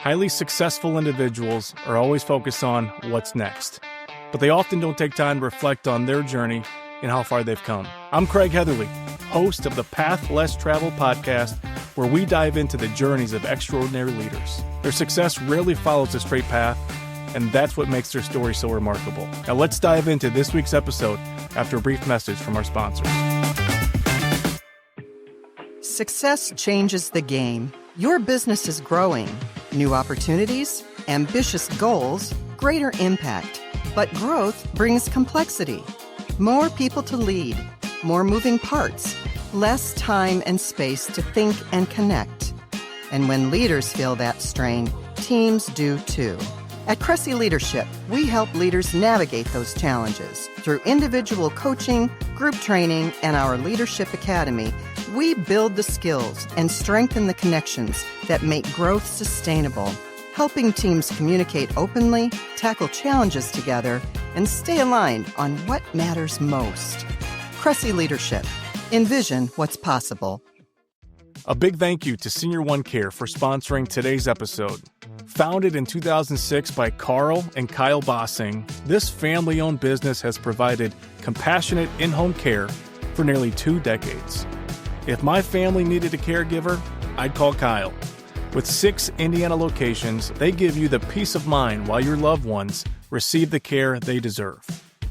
Highly successful individuals are always focused on what's next, but they often don't take time to reflect on their journey and how far they've come. I'm Craig Heatherly, host of the Path Less Traveled podcast, where we dive into the journeys of extraordinary leaders. Their success rarely follows a straight path, and that's what makes their story so remarkable. Now let's dive into this week's episode after a brief message from our sponsors. Success changes the game. Your business is growing. New opportunities, ambitious goals, greater impact. But growth brings complexity. More people to lead, more moving parts, less time and space to think and connect. And when leaders feel that strain, teams do too. At Cressy Leadership, we help leaders navigate those challenges. Through individual coaching, group training, and our Leadership Academy, we build the skills and strengthen the connections that make growth sustainable, helping teams communicate openly, tackle challenges together, and stay aligned on what matters most. Cressy Leadership. Envision what's possible. A big thank you to Senior One Care for sponsoring today's episode. Founded in 2006 by Carl and Kyle Bossing, this family-owned business has provided compassionate in-home care for nearly 2 decades. If my family needed a caregiver, I'd call Kyle. With 6 Indiana locations, they give you the peace of mind while your loved ones receive the care they deserve.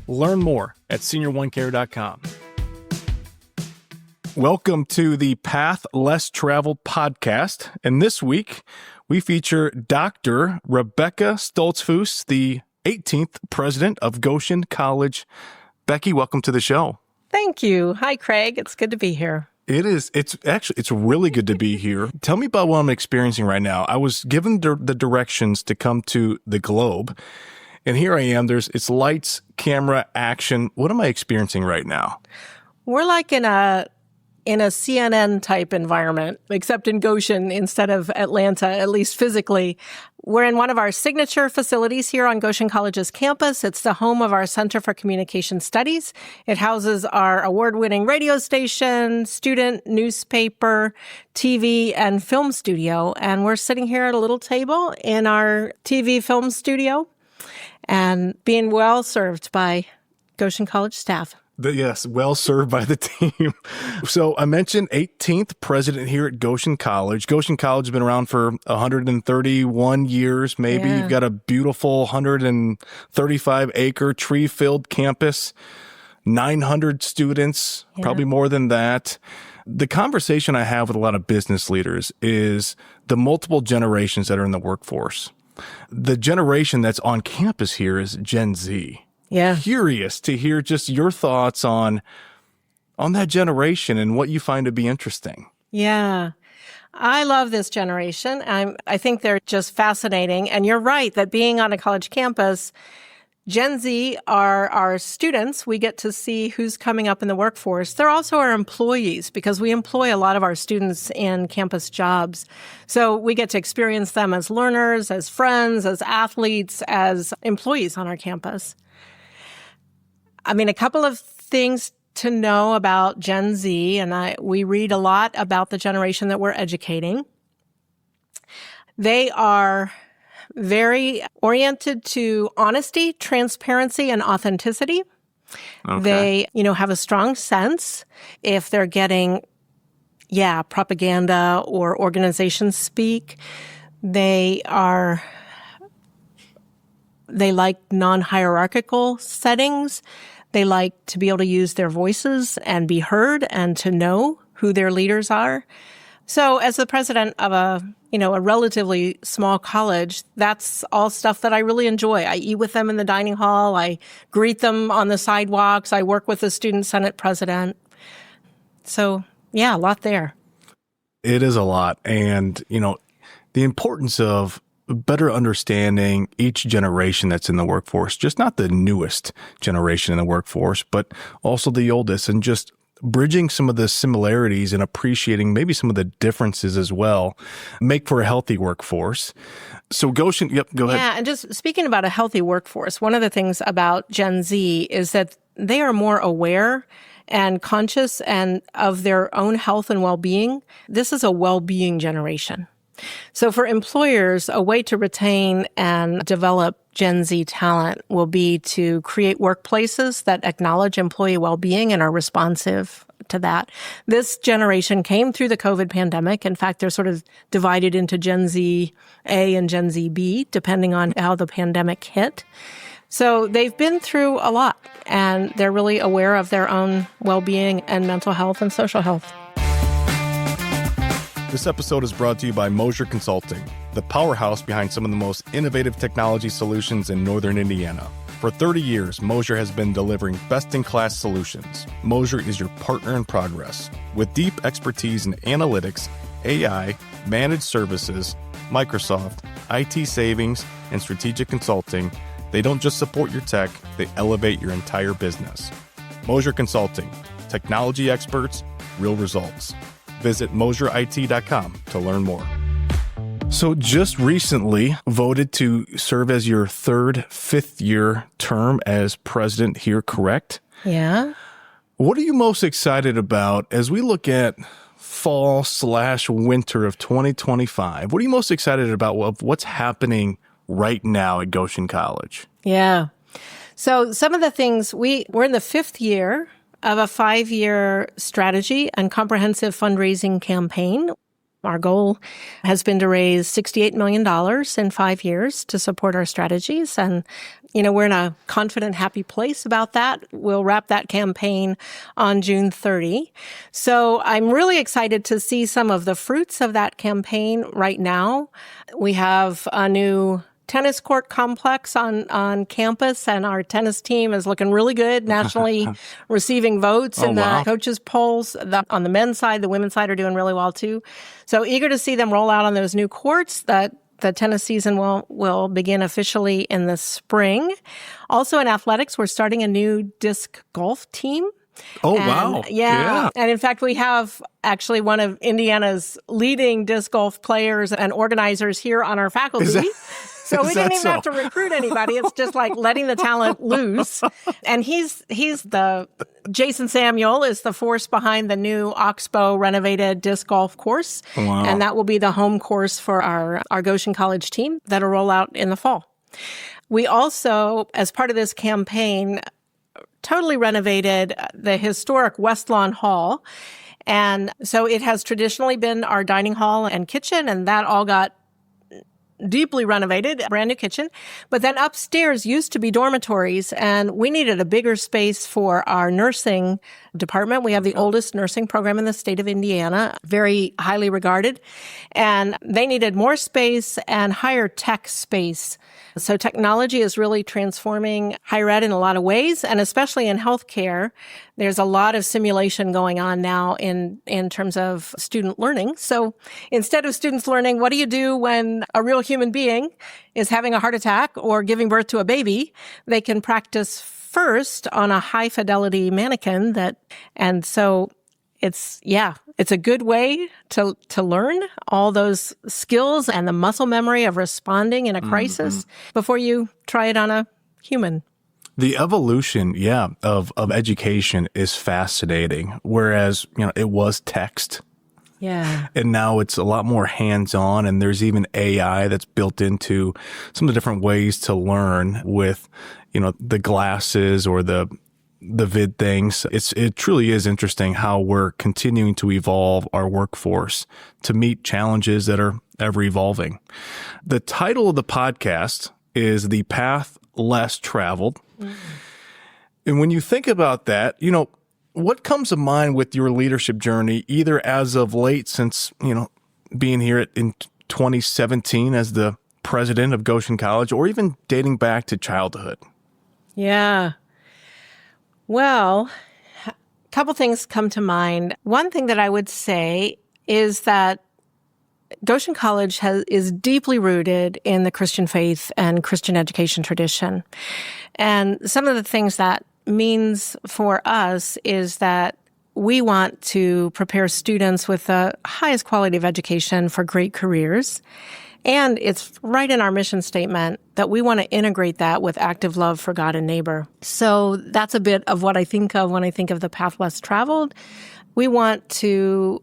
Learn more at senioronecare.com. Welcome to the Path Less Traveled podcast. And this week, we feature Dr. Rebecca Stoltzfus, the 18th president of Goshen College. Becky, welcome to the show. Thank you. Hi, Craig. It's good to be here. It is. It's really good to be here. Tell me about what I'm experiencing right now. I was given the directions to come to the Globe, and here I am. It's lights, camera, action. What am I experiencing right now? We're like in a CNN type environment, except in Goshen instead of Atlanta, at least physically. We're in one of our signature facilities here on Goshen College's campus. It's the home of our Center for Communication Studies. It houses our award-winning radio station, student newspaper, TV, and film studio. And we're sitting here at a little table in our TV film studio and being well served by Goshen College staff. Yes, well served by the team. So I mentioned 18th president here at Goshen College. Goshen College has been around for 131 years, maybe. Yeah. You've got a beautiful 135-acre tree-filled campus, 900 students, probably more than that. The conversation I have with a lot of business leaders is the multiple generations that are in the workforce. The generation that's on campus here is Gen Z. Yeah. Curious to hear just your thoughts on that generation and what you find to be interesting. Yeah. I love this generation. I think they're just fascinating. And you're right that being on a college campus, Gen Z are our students. We get to see who's coming up in the workforce. They're also our employees because we employ a lot of our students in campus jobs. So we get to experience them as learners, as friends, as athletes, as employees on our campus. I mean, a couple of things to know about Gen Z, and we read a lot about the generation that we're educating. They are very oriented to honesty, transparency, and authenticity. Okay. They, have a strong sense if they're getting, propaganda or organization speak. They like non-hierarchical settings. They like to be able to use their voices and be heard and to know who their leaders are. So as the president of a relatively small college, that's all stuff that I really enjoy. I eat with them in the dining hall. I greet them on the sidewalks. I work with the student senate president. So, a lot there. It is a lot. And, the importance of better understanding each generation that's in the workforce, just not the newest generation in the workforce, but also the oldest, and just bridging some of the similarities and appreciating maybe some of the differences as well, make for a healthy workforce. So Goshen, go ahead. Yeah, and just speaking about a healthy workforce, one of the things about Gen Z is that they are more aware and conscious and of their own health and well-being. This is a well-being generation. So for employers, a way to retain and develop Gen Z talent will be to create workplaces that acknowledge employee well-being and are responsive to that. This generation came through the COVID pandemic. In fact, they're sort of divided into Gen Z A and Gen Z B, depending on how the pandemic hit. So they've been through a lot, and they're really aware of their own well-being and mental health and social health. This episode is brought to you by Mosier Consulting, the powerhouse behind some of the most innovative technology solutions in northern Indiana. For 30 years, Mosier has been delivering best-in-class solutions. Mosier is your partner in progress. With deep expertise in analytics, AI, managed services, Microsoft, IT savings, and strategic consulting, they don't just support your tech, they elevate your entire business. Mosier Consulting, technology experts, real results. Visit mosierit.com to learn more. So just recently voted to serve as your fifth year term as president here, correct? Yeah. What are you most excited about as we look at fall/winter of 2025? What are you most excited about what's happening right now at Goshen College? Yeah. So some of the things, we're in the fifth year of a 5-year strategy and comprehensive fundraising campaign. Our goal has been to raise $68 million in 5 years to support our strategies. And, we're in a confident, happy place about that. We'll wrap that campaign on June 30. So I'm really excited to see some of the fruits of that campaign right now. We have a new tennis court complex on campus, and our tennis team is looking really good, nationally receiving votes in the coaches' polls. On the men's side, the women's side are doing really well too. So eager to see them roll out on those new courts. That the tennis season will begin officially in the spring. Also in athletics, we're starting a new disc golf team. Oh, wow. Yeah. And in fact, we have actually one of Indiana's leading disc golf players and organizers here on our faculty. So we didn't even have to recruit anybody. It's just like letting the talent loose. And Jason Samuel is the force behind the new Oxbow renovated disc golf course. Wow. And that will be the home course for our Goshen College team that'll roll out in the fall. We also, as part of this campaign, totally renovated the historic West Lawn Hall. And so it has traditionally been our dining hall and kitchen, and that all got deeply renovated, brand new kitchen. But then upstairs used to be dormitories, and we needed a bigger space for our nursing department. We have the oldest nursing program in the state of Indiana, very highly regarded. And they needed more space and higher tech space. So technology is really transforming higher ed in a lot of ways, and especially in healthcare. There's a lot of simulation going on now in terms of student learning. So instead of students learning, what do you do when a real human being is having a heart attack or giving birth to a baby, they can practice first on a high fidelity mannequin and so it's a good way to learn all those skills and the muscle memory of responding in a crisis before you try it on a human. The evolution, of education is fascinating. Whereas, it was text. Yeah. And now it's a lot more hands-on, and there's even AI that's built into some of the different ways to learn with, the glasses or the vid things. It truly is interesting how we're continuing to evolve our workforce to meet challenges that are ever evolving. The title of the podcast is The Path Less Traveled. Mm-hmm. And when you think about that, what comes to mind with your leadership journey, either as of late since, being here in 2017 as the president of Goshen College, or even dating back to childhood? Yeah. Well, a couple things come to mind. One thing that I would say is that Goshen College is deeply rooted in the Christian faith and Christian education tradition. And some of the things that means for us is that we want to prepare students with the highest quality of education for great careers. And it's right in our mission statement that we want to integrate that with active love for God and neighbor. So that's a bit of what I think of when I think of the path less traveled. We want to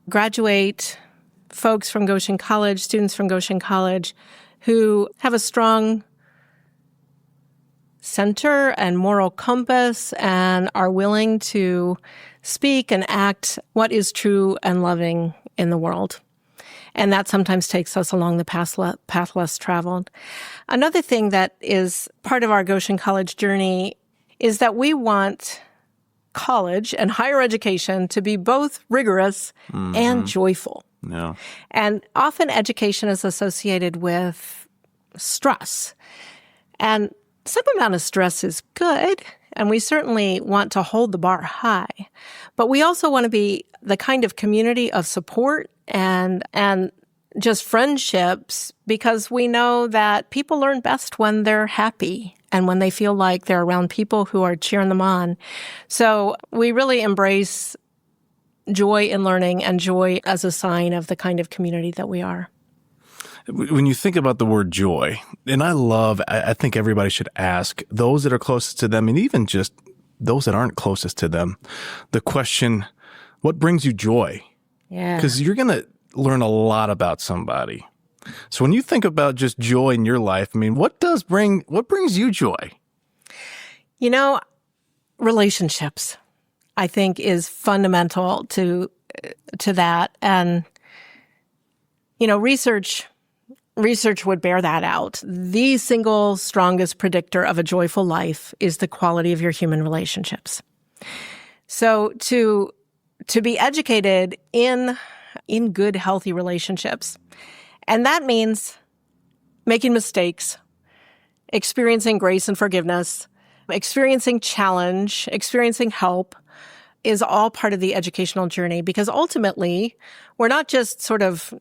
graduate folks from Goshen College, students from Goshen College, who have a strong center and moral compass and are willing to speak and act what is true and loving in the world. And that sometimes takes us along the path less traveled. Another thing that is part of our Goshen College journey is that we want college and higher education to be both rigorous and joyful. Yeah. And often education is associated with stress. And some amount of stress is good, and we certainly want to hold the bar high. But we also want to be the kind of community of support and just friendships, because we know that people learn best when they're happy and when they feel like they're around people who are cheering them on. So we really embrace joy in learning and joy as a sign of the kind of community that we are. When you think about the word joy, and I think everybody should ask those that are closest to them, and even just those that aren't closest to them, the question, what brings you joy? Yeah. Because you're going to learn a lot about somebody. So when you think about just joy in your life, I mean, what brings you joy? You know, relationships, I think, is fundamental to that. And, you know, research would bear that out. The single strongest predictor of a joyful life is the quality of your human relationships. So to be educated in good, healthy relationships, and that means making mistakes, experiencing grace and forgiveness, experiencing challenge, experiencing help, is all part of the educational journey, because ultimately we're not just sort of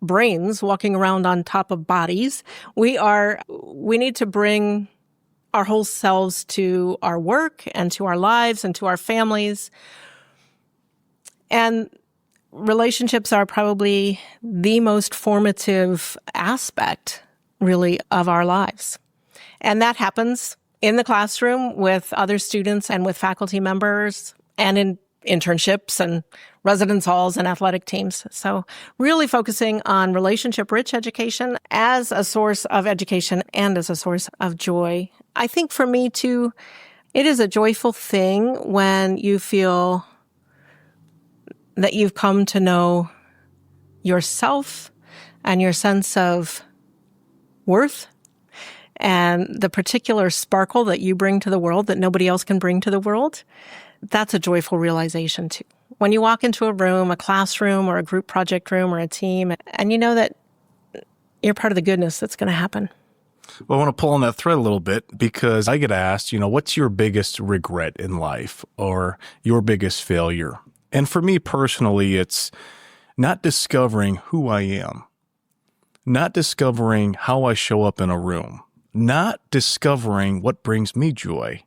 brains walking around on top of bodies. We need to bring our whole selves to our work and to our lives and to our families. And relationships are probably the most formative aspect, really, of our lives. And that happens in the classroom with other students and with faculty members and in internships and residence halls and athletic teams. So really focusing on relationship-rich education as a source of education and as a source of joy. I think for me, too, it is a joyful thing when you feel that you've come to know yourself and your sense of worth and the particular sparkle that you bring to the world that nobody else can bring to the world. That's a joyful realization, too. When you walk into a room, a classroom or a group project room or a team, and you know that you're part of the goodness that's going to happen. Well, I want to pull on that thread a little bit, because I get asked, what's your biggest regret in life or your biggest failure? And for me personally, it's not discovering who I am, not discovering how I show up in a room, not discovering what brings me joy.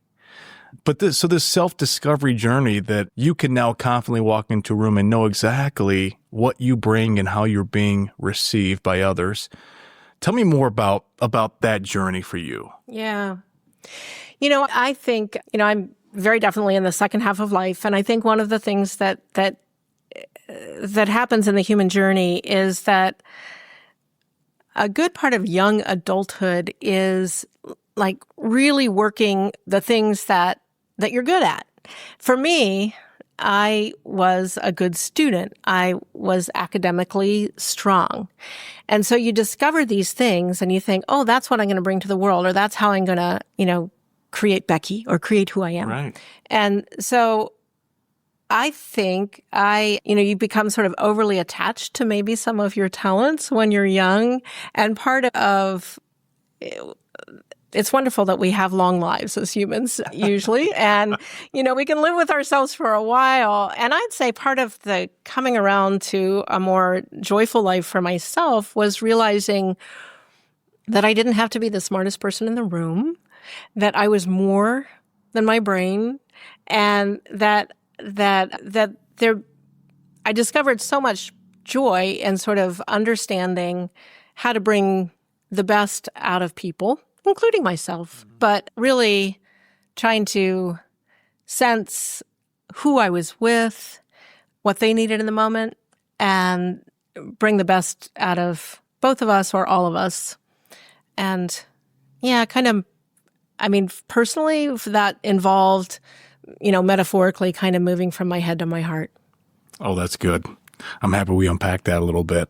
But this self-discovery journey that you can now confidently walk into a room and know exactly what you bring and how you're being received by others. Tell me more about that journey for you. Yeah. I think, I'm very definitely in the second half of life. And I think one of the things that happens in the human journey is that a good part of young adulthood is like really working the things that you're good at. For me, I was a good student. I was academically strong. And so you discover these things and you think, oh, that's what I'm going to bring to the world, or that's how I'm going to, create Becky or create who I am. Right. And so I think you become sort of overly attached to maybe some of your talents when you're young. And part of it's wonderful that we have long lives as humans, usually. And, we can live with ourselves for a while. And I'd say part of the coming around to a more joyful life for myself was realizing that I didn't have to be the smartest person in the room, that I was more than my brain, and that I discovered so much joy in sort of understanding how to bring the best out of people, including myself, but really trying to sense who I was with, what they needed in the moment, and bring the best out of both of us or all of us. And yeah, personally, that involved, metaphorically kind of moving from my head to my heart. Oh, that's good. I'm happy we unpacked that a little bit.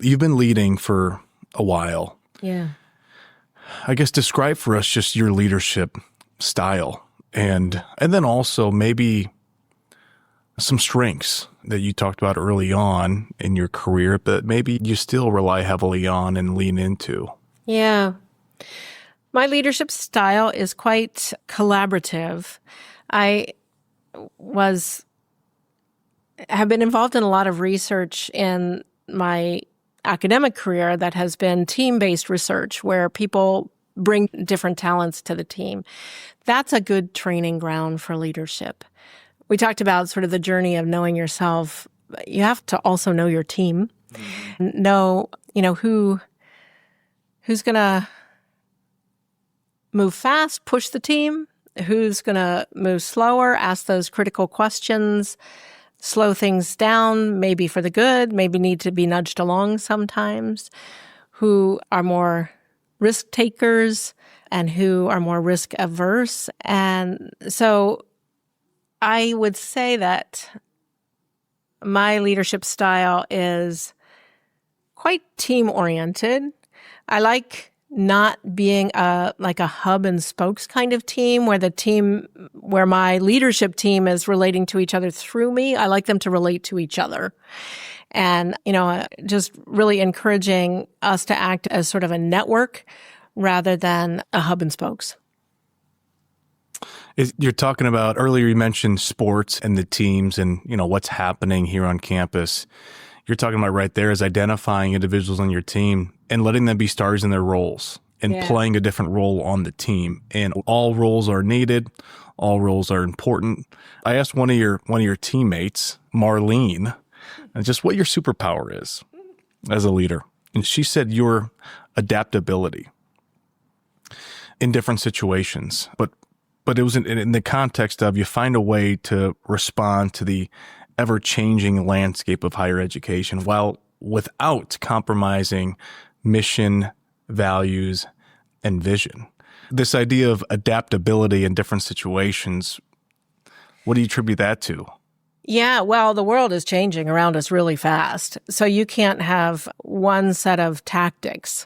You've been leading for a while. Yeah. I guess describe for us just your leadership style and then also maybe some strengths that you talked about early on in your career, but maybe you still rely heavily on and lean into. Yeah. My leadership style is quite collaborative. I have been involved in a lot of research in my academic career that has been team-based research where people bring different talents to the team. That's a good training ground for leadership. We talked about sort of the journey of knowing yourself. You have to also know your team, know, who's going to move fast, push the team, who's going to move slower, ask those critical questions, slow things down, maybe for the good, maybe need to be nudged along sometimes, who are more risk takers and who are more risk averse. And so I would say that my leadership style is quite team-oriented. I like not being a hub and spokes kind of team where my leadership team is relating to each other through me. I like them to relate to each other. And, just really encouraging us to act as sort of a network rather than a hub and spokes. You're talking about, earlier you mentioned sports and the teams and, what's happening here on campus. You're talking about right there is identifying individuals on your team and letting them be stars in their roles and playing a different role on the team. And all roles are needed. All roles are important. I asked one of your teammates, Marlene, just what your superpower is as a leader. And she said your adaptability in different situations. But it was in the context of you find a way to respond to the ever-changing landscape of higher education without compromising mission, values, and vision. This idea of adaptability in different situations, what do you attribute that to? Yeah, well, the world is changing around us really fast. So you can't have one set of tactics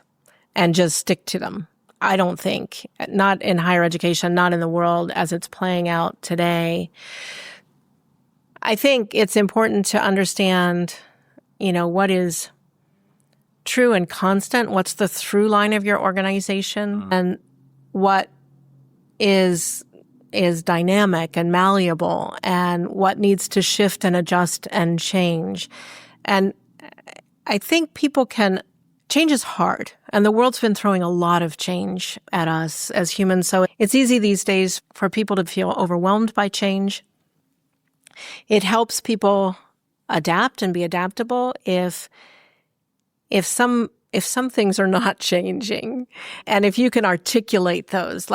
and just stick to them. I don't think. Not in higher education, not in the world as it's playing out today. I think it's important to understand, what is true and constant, what's the through line of your organization, and what is dynamic and malleable, and what needs to shift and adjust and change. And I think change is hard, and the world's been throwing a lot of change at us as humans. So it's easy these days for people to feel overwhelmed by change. It helps people adapt and be adaptable if some things are not changing, and if you can articulate those.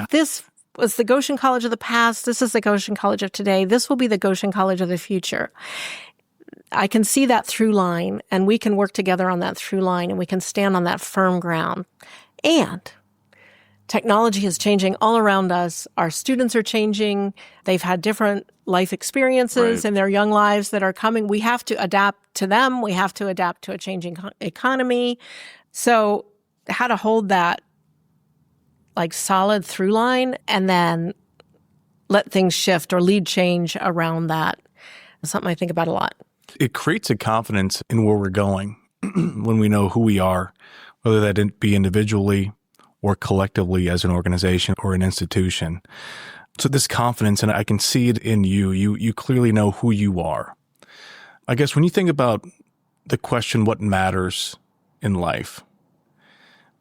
This was the Goshen College of the past. This is the Goshen College of today. This will be the Goshen College of the future. I can see that through line, and we can work together on that through line, and we can stand on that firm ground. And technology is changing all around us. Our students are changing. They've had different life experiences in their young lives that are coming. We have to adapt to them. We have to adapt to a changing economy. So how to hold that solid through line and then let things shift or lead change around that is something I think about a lot. It creates a confidence in where we're going when we know who we are, whether that be individually or collectively as an organization or an institution. So this confidence, and I can see it in you. You clearly know who you are. I guess when you think about the question, what matters in life,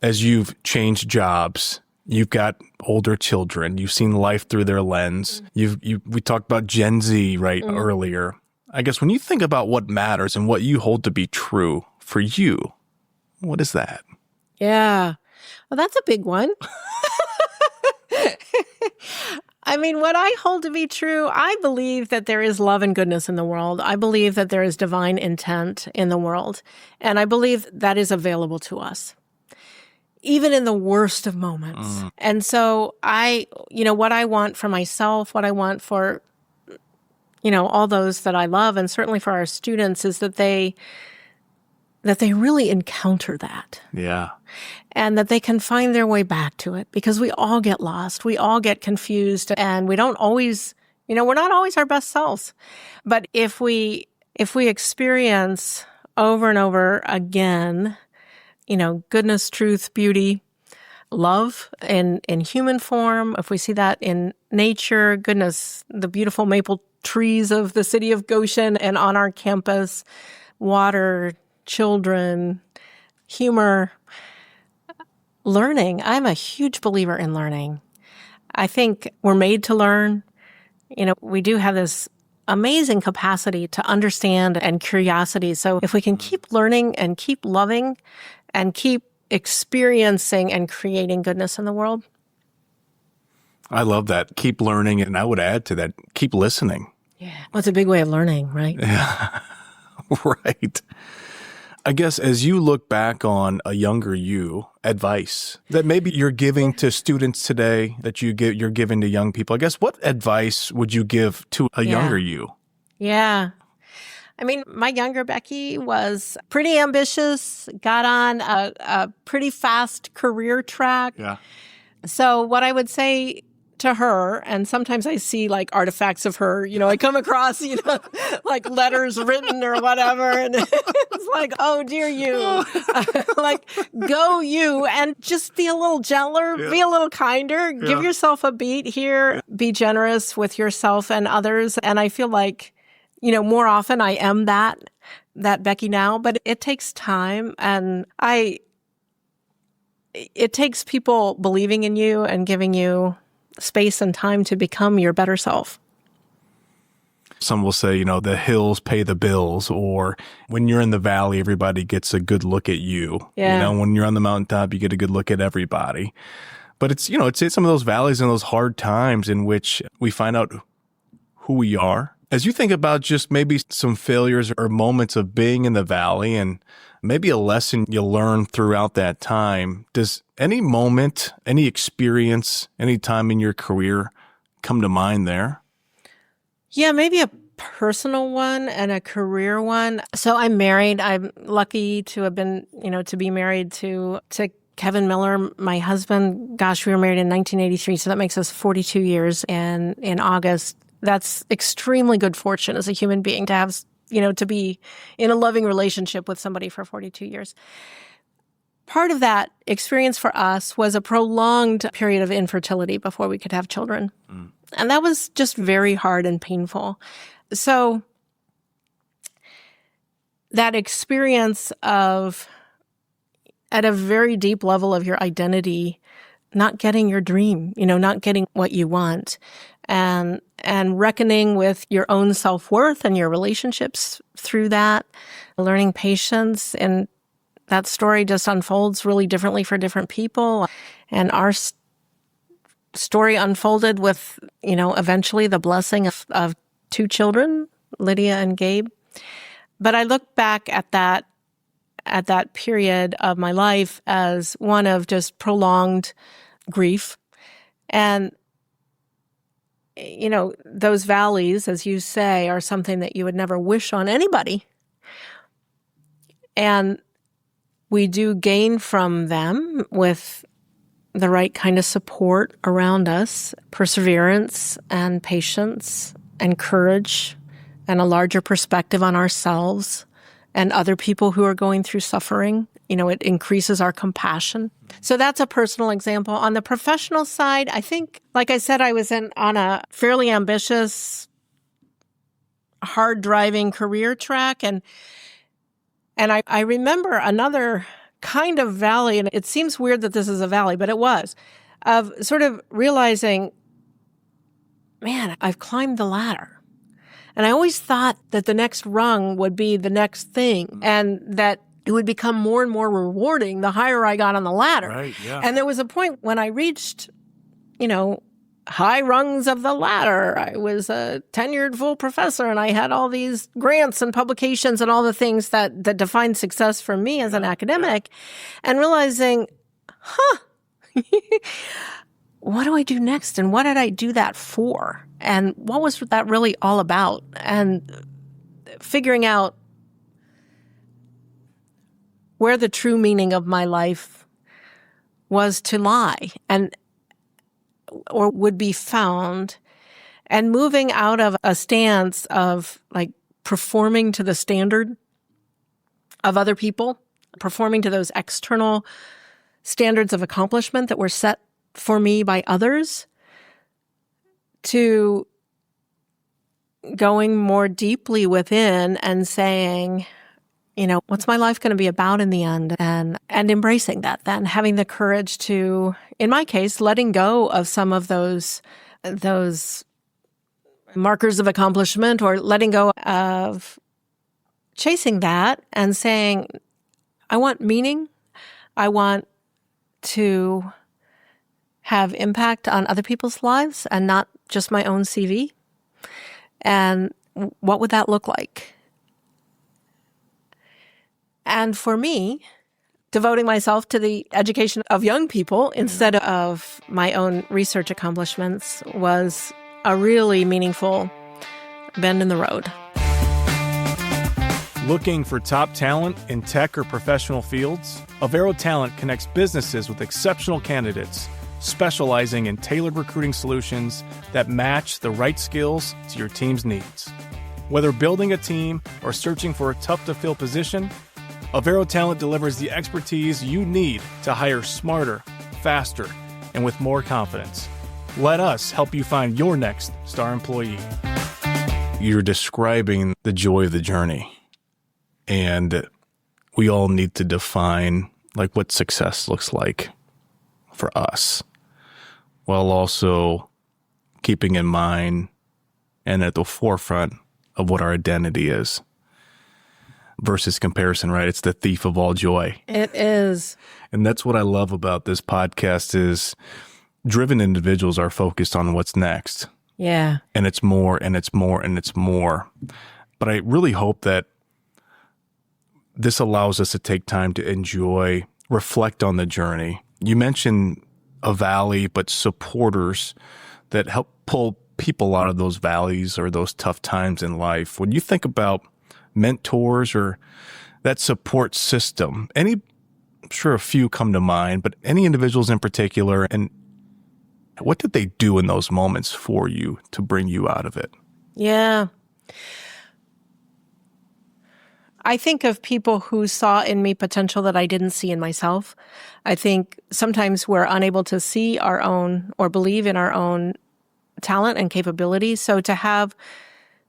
as you've changed jobs, you've got older children, you've seen life through their lens. We talked about Gen Z earlier. I guess when you think about what matters and what you hold to be true for you, what is that? Yeah. Well, that's a big one. I mean, what I hold to be true, I believe that there is love and goodness in the world. I believe that there is divine intent in the world. And I believe that is available to us, even in the worst of moments. And so what I want for myself, what I want for, all those that I love, and certainly for our students, is that they really encounter that. Yeah. And that they can find their way back to it, because we all get lost. We all get confused, and we don't always, we're not always our best selves. But if we experience over and over again, goodness, truth, beauty, love in human form, if we see that in nature, goodness, the beautiful maple trees of the city of Goshen and on our campus, water, children, humor, learning. I'm a huge believer in learning. I think we're made to learn. We do have this amazing capacity to understand and curiosity. So if we can keep learning and keep loving and keep experiencing and creating goodness in the world. I love that. Keep learning. And I would add to that, keep listening. Yeah. Well, it's a big way of learning, right? Yeah. Right. I guess as you look back on a younger you, advice that maybe you're giving to students today, that you're giving to young people, I guess what advice would you give to a younger you? Yeah. I mean, my younger Becky was pretty ambitious, got on a pretty fast career track. Yeah. So what I would say to her, and sometimes I see like artifacts of her, I come across, like letters written or whatever. And it's like, oh, dear you, like, go you, and just be a little gentler, be a little kinder, give yourself a beat here, be generous with yourself and others. And I feel like, more often I am that Becky now, but it takes time. And it takes people believing in you and giving you space and time to become your better self. Some will say, the hills pay the bills, or when you're in the valley, everybody gets a good look at you. Yeah. When you're on the mountaintop, you get a good look at everybody. But it's some of those valleys and those hard times in which we find out who we are. As you think about just maybe some failures or moments of being in the valley and maybe a lesson you learned throughout that time, does any moment, any experience, any time in your career come to mind there? Yeah, maybe a personal one and a career one. So I'm married. I'm lucky to have been, to be married to Kevin Miller, my husband. Gosh, we were married in 1983, so that makes us 42 years. And in August, that's extremely good fortune as a human being to have, to be in a loving relationship with somebody for 42 years. Part of that experience for us was a prolonged period of infertility before we could have children. And that was just very hard and painful. So that experience of, at a very deep level of your identity, not getting your dream, not getting what you want, and reckoning with your own self-worth and your relationships through that, learning patience. And that story just unfolds really differently for different people. And our story unfolded with, eventually the blessing of two children, Lydia and Gabe. But I look back at that period of my life as one of just prolonged grief. And those valleys, as you say, are something that you would never wish on anybody. And we do gain from them with the right kind of support around us, perseverance and patience and courage and a larger perspective on ourselves and other people who are going through suffering. It increases our compassion. So that's a personal example. On the professional side, I think, like I said, I was on a fairly ambitious, hard-driving career track. And I remember another kind of valley, and it seems weird that this is a valley, but it was, of sort of realizing, man, I've climbed the ladder. And I always thought that the next rung would be the next thing, and that it would become more and more rewarding the higher I got on the ladder. Right, yeah. And there was a point when I reached, high rungs of the ladder. I was a tenured full professor, and I had all these grants and publications and all the things that define success for me as an academic, and realizing, what do I do next? And what did I do that for? And what was that really all about? And figuring out where the true meaning of my life was to lie or would be found, and moving out of a stance of like performing to the standard of other people, performing to those external standards of accomplishment that were set for me by others, to going more deeply within and saying, what's my life going to be about in the end? And embracing that, then having the courage to, in my case, letting go of some of those markers of accomplishment, or letting go of chasing that and saying, I want meaning. I want to have impact on other people's lives and not just my own CV. And what would that look like? And for me, devoting myself to the education of young people instead of my own research accomplishments was a really meaningful bend in the road. Looking for top talent in tech or professional fields? Avero Talent connects businesses with exceptional candidates, specializing in tailored recruiting solutions that match the right skills to your team's needs. Whether building a team or searching for a tough-to-fill position, Avero Talent delivers the expertise you need to hire smarter, faster, and with more confidence. Let us help you find your next star employee. You're describing the joy of the journey, and we all need to define like what success looks like for us, while also keeping in mind and at the forefront of what our identity is. Versus comparison, right? It's the thief of all joy. It is. And that's what I love about this podcast is driven individuals are focused on what's next. Yeah. And it's more, and it's more, and it's more. But I really hope that this allows us to take time to enjoy, reflect on the journey. You mentioned a valley, but supporters that help pull people out of those valleys or those tough times in life. When you think about mentors or that support system, I'm sure a few come to mind, but any individuals in particular, and what did they do in those moments for you to bring you out of it? Yeah. I think of people who saw in me potential that I didn't see in myself. I think sometimes we're unable to see our own or believe in our own talent and capabilities. So to have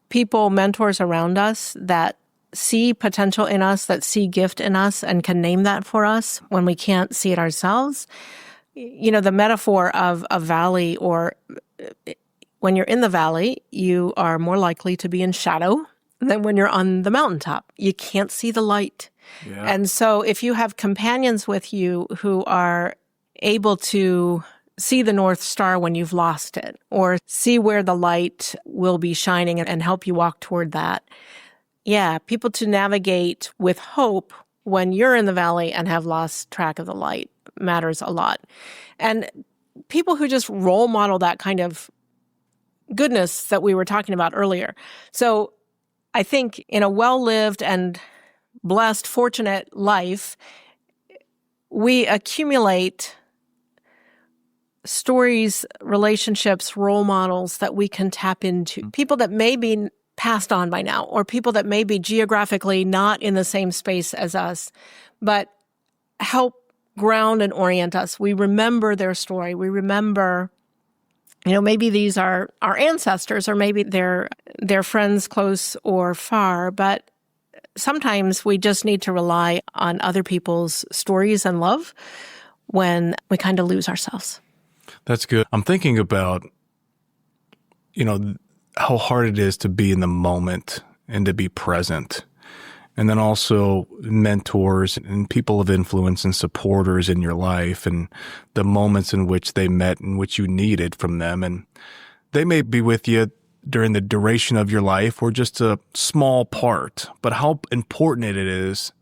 people, mentors around us that see potential in us, that see gift in us and can name that for us when we can't see it ourselves. The metaphor of a valley, or when you're in the valley, you are more likely to be in shadow than when you're on the mountaintop. You can't see the light. Yeah. And so if you have companions with you who are able to see the North Star when you've lost it, or see where the light will be shining and help you walk toward that. Yeah, people to navigate with hope when you're in the valley and have lost track of the light matters a lot. And people who just role model that kind of goodness that we were talking about earlier. So I think in a well-lived and blessed, fortunate life, we accumulate stories, relationships, role models that we can tap into. People that may be passed on by now, or people that may be geographically not in the same space as us, but help ground and orient us. We remember their story. We remember, maybe these are our ancestors, or maybe they're friends close or far, but sometimes we just need to rely on other people's stories and love when we kind of lose ourselves. That's good. I'm thinking about, how hard it is to be in the moment and to be present. And then also mentors and people of influence and supporters in your life and the moments in which they met and which you needed from them. And they may be with you during the duration of your life or just a small part, but how important it is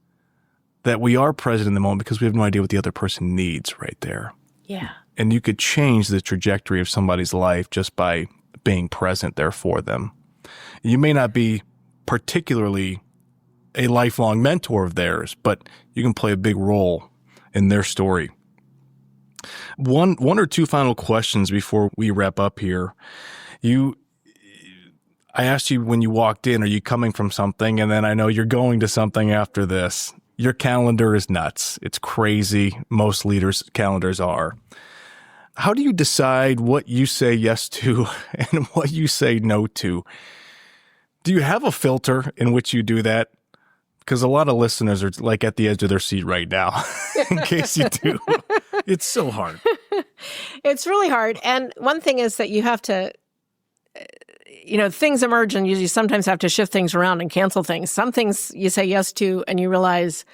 that we are present in the moment because we have no idea what the other person needs right there. Yeah. And you could change the trajectory of somebody's life just by being present there for them. You may not be particularly a lifelong mentor of theirs, but you can play a big role in their story. One or two final questions before we wrap up here. I asked you when you walked in, are you coming from something? And then I know you're going to something after this. Your calendar is nuts. It's crazy. Most leaders' calendars are. How do you decide what you say yes to and what you say no to? Do you have a filter in which you do that? Because a lot of listeners are like at the edge of their seat right now, in case you do. It's so hard. It's really hard. And one thing is that you have to, things emerge and you sometimes have to shift things around and cancel things. Some things you say yes to and you realize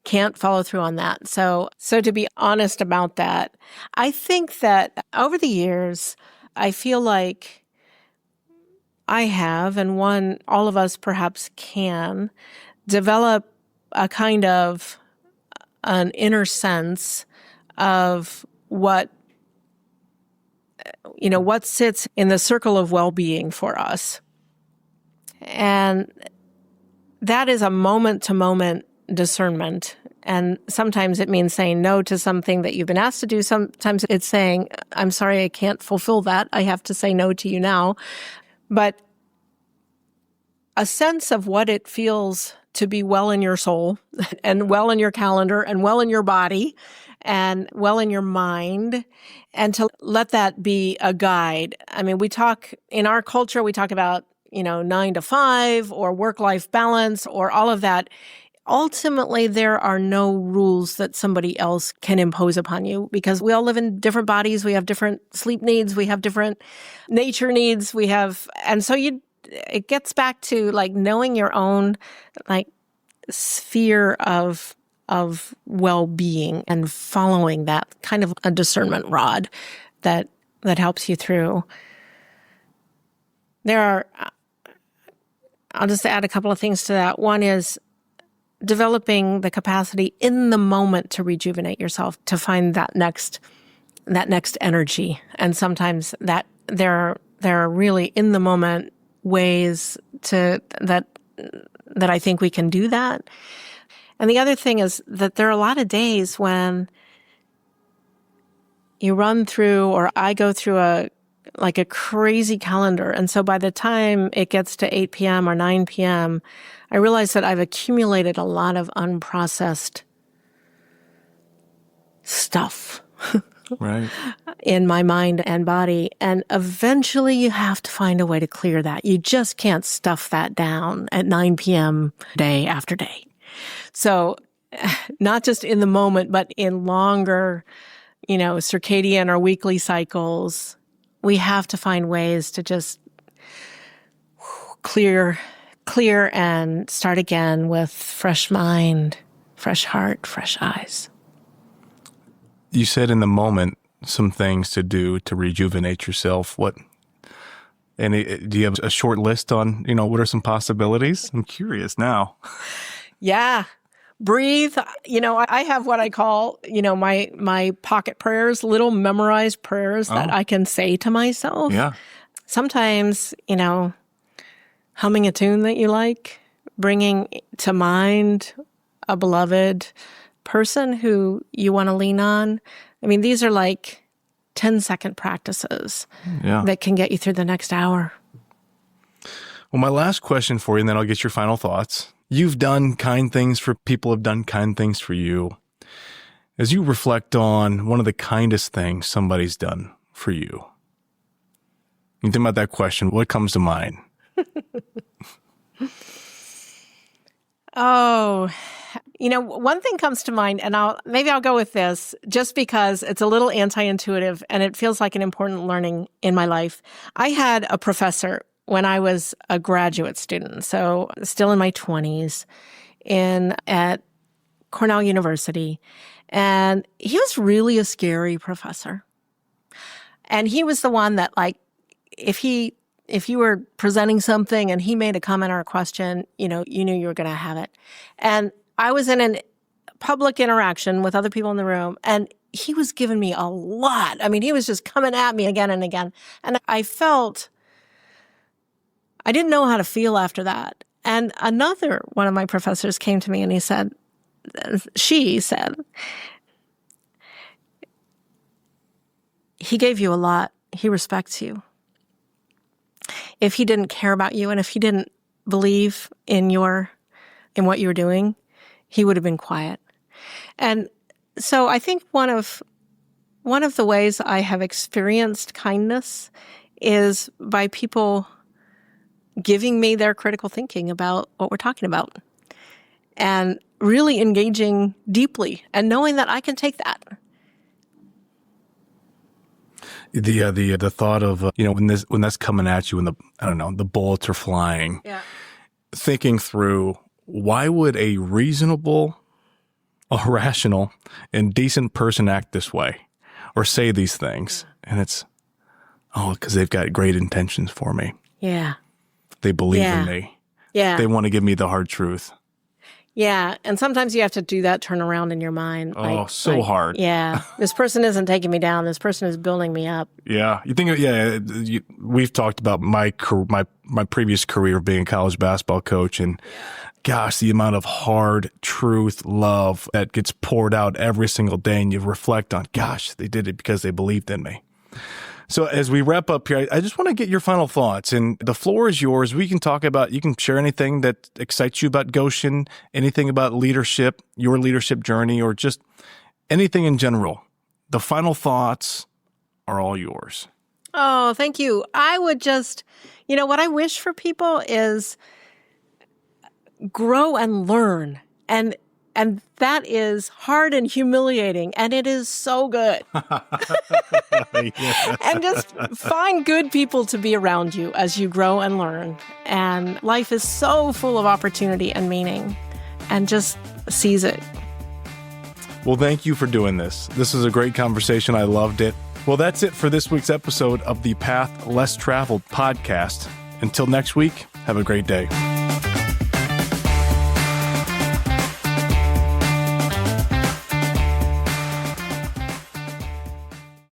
can't follow through on that. So to be honest about that, I think that over the years, I feel like I have, and all of us perhaps can, develop a kind of an inner sense of what sits in the circle of well-being for us. And that is a moment-to-moment discernment. And sometimes it means saying no to something that you've been asked to do. Sometimes it's saying, I'm sorry, I can't fulfill that. I have to say no to you now. But a sense of what it feels to be well in your soul and well in your calendar and well in your body and well in your mind, and to let that be a guide. I mean, in our culture, we talk about, 9 to 5 or work-life balance or all of that. Ultimately, there are no rules that somebody else can impose upon you because we all live in different bodies. We have different sleep needs. We have different nature needs. And so it gets back to like knowing your own like sphere of well-being and following that kind of a discernment rod that helps you through. I'll just add a couple of things to that. One is developing the capacity in the moment to rejuvenate yourself, to find that next energy. And sometimes that there are really in the moment ways that I think we can do that. And the other thing is that there are a lot of days when you run through, or I go through a crazy calendar. And so by the time it gets to 8 p.m. or 9 p.m., I realize that I've accumulated a lot of unprocessed stuff. Right. In my mind and body. And eventually you have to find a way to clear that. You just can't stuff that down at 9 p.m. day after day. So not just in the moment, but in longer, circadian or weekly cycles, we have to find ways to just clear and start again with fresh mind, fresh heart, fresh eyes. You said in the moment some things to do to rejuvenate yourself. Do you have a short list on, what are some possibilities? I'm curious now. Yeah. Breathe. I have what I call, my pocket prayers, little memorized prayers that I can say to myself. Yeah. Sometimes, humming a tune that you like, bringing to mind a beloved person who you want to lean on. I mean, these are like 10-second practices that can get you through the next hour. Well, my last question for you, and then I'll get your final thoughts. You've done kind things for people, have done kind things for you. As you reflect on one of the kindest things somebody's done for you, you think about that question, what comes to mind? One thing comes to mind, and I'll go with this just because it's a little anti-intuitive and it feels like an important learning in my life. I had a professor when I was a graduate student, so still in my 20s. at Cornell University. And he was really a scary professor. And he was the one that, like, if you were presenting something and he made a comment or a question, you knew you were going to have it. And I was in a public interaction with other people in the room, and he was giving me a lot. I mean, he was just coming at me again and again. And I didn't know how to feel after that. And another one of my professors came to me and she said, he gave you a lot. He respects you. If he didn't care about you and if he didn't believe in what you were doing, he would have been quiet. And so I think one of the ways I have experienced kindness is by people giving me their critical thinking about what we're talking about and really engaging deeply and knowing that I can take that. The thought of when that's coming at you and the bullets are flying, thinking through, why would a reasonable, a rational, and decent person act this way or say these things? And it's because they've got great intentions for me. Yeah, they believe in me. Yeah, they want to give me the hard truth. Yeah, and sometimes you have to do that turnaround in your mind. Hard. Yeah, this person isn't taking me down. This person is building me up. Yeah, we've talked about my previous career of being a college basketball coach, and gosh, the amount of hard truth, love that gets poured out every single day, and you reflect on, gosh, they did it because they believed in me. So as we wrap up here, I just want to get your final thoughts, and the floor is yours. You can share anything that excites you about Goshen, anything about leadership, your leadership journey, or just anything in general. The final thoughts are all yours. Oh, thank you. I would just, what I wish for people is grow and learn. And that is hard and humiliating, and it is so good. And just find good people to be around you as you grow and learn. And life is so full of opportunity and meaning, and just seize it. Well, thank you for doing this. This was a great conversation. I loved it. Well, that's it for this week's episode of the Path Less Traveled podcast. Until next week, have a great day.